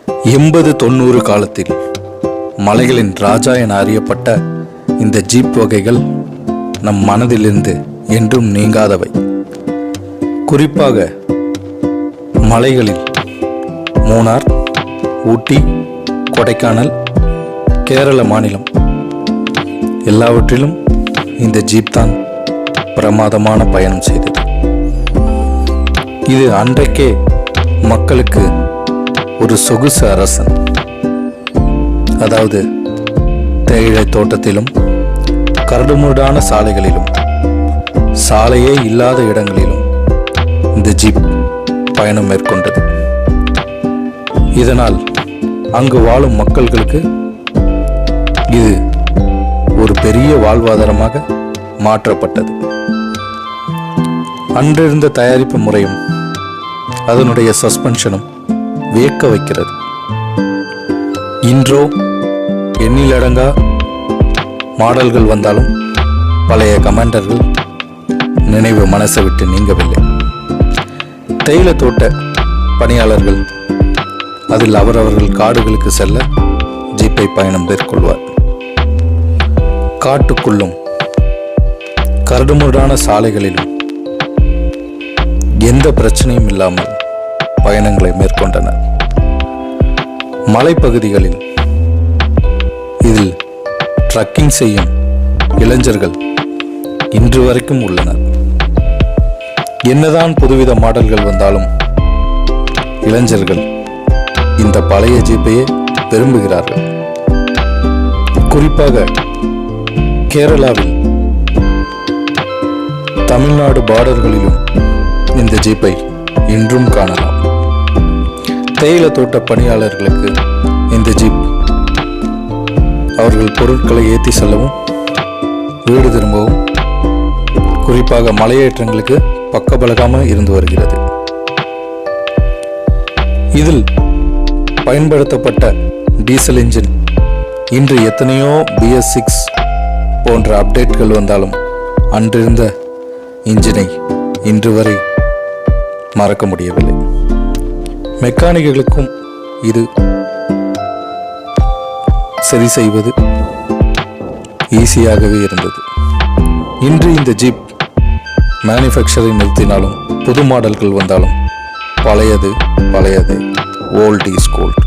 80-90 காலத்தில் மலைகளின் ராஜா என அறியப்பட்ட இந்த ஜீப் வகைகள் நம் மனதிலிருந்து என்றும் நீங்காதவை. குறிப்பாக மலைகளில் மூணார், ஊட்டி, கொடைக்கானல், கேரள மாநிலம் எல்லாவற்றிலும் இந்த ஜீப் தான் பிரமாதமான பயணம் செய்தது. இது அன்றைக்கே மக்களுக்கு ஒரு சொகுசு அரசன். அதாவது தேயிலை தோட்டத்திலும் கரடுமுரடான சாலைகளிலும் சாலையே இல்லாத இடங்களிலும் இந்த ஜீப் பயணம் மேற்கொண்டது. இதனால் அங்கு வாழும் மக்களுக்கு இது ஒரு பெரிய வாழ்வாதாரமாக மாற்றப்பட்டது. அன்றிருந்த தயாரிப்பு முறையும் அதனுடைய சஸ்பென்ஷனும் வியக்க வைக்கிறது. இன்றோ எண்ணிலடங்கா மாடல்கள் வந்தாலும் பழைய கமாண்டர்கள் நினைவு மனசை விட்டு நீங்கவில்லை. தேயிலை தோட்ட பணியாளர்கள் அதில் அவரவர்கள் காடுகளுக்கு செல்ல ஜீப்பை பயணம் மேற்கொள்வார். காட்டுக்குள்ளும் கரடுமுரடான சாலைகளிலும் எந்த பிரச்சனையும் இல்லாமல் பயணங்களை மேற்கொண்டனர். மலைப்பகுதிகளில் இதில் ட்ரக்கிங் செய்யும் இளைஞர்கள் இன்று வரைக்கும் உள்ளனர். என்னதான் புதுவித மாடல்கள் வந்தாலும் இளைஞர்கள் இந்த பழைய ஜீப்பையே விரும்புகிறார்கள். குறிப்பாக கேரளாவில் தமிழ்நாடு பார்டர்களிலும் இந்த ஜீப்பை இன்றும் காணலாம். தேயிலை தோட்ட பணியாளர்களுக்கு இந்த ஜீப் அவர்கள் பொருட்களை ஏற்றி செல்லவும் வீடு திரும்பவும் குறிப்பாக மலையேற்றங்களுக்கு பக்கபலமாக இருந்து வருகிறது. இதில் பயன்படுத்தப்பட்ட டீசல் இன்ஜின் இன்று எத்தனையோ BS6 போன்ற அப்டேட்கள் வந்தாலும் அன்றிருந்த இன்ஜினை இன்று வரை மறக்க முடியவில்லை. மெக்கானிக்குகளுக்கும் இது சரி செய்வது ஈஸியாகவே இருந்தது. இன்று இந்த ஜீப் மேனுஃபேக்சரை நிறுத்தினாலும் புது மாடல்கள் வந்தாலும் பழையது, ஓல்ட் இஸ் கோல்ட்.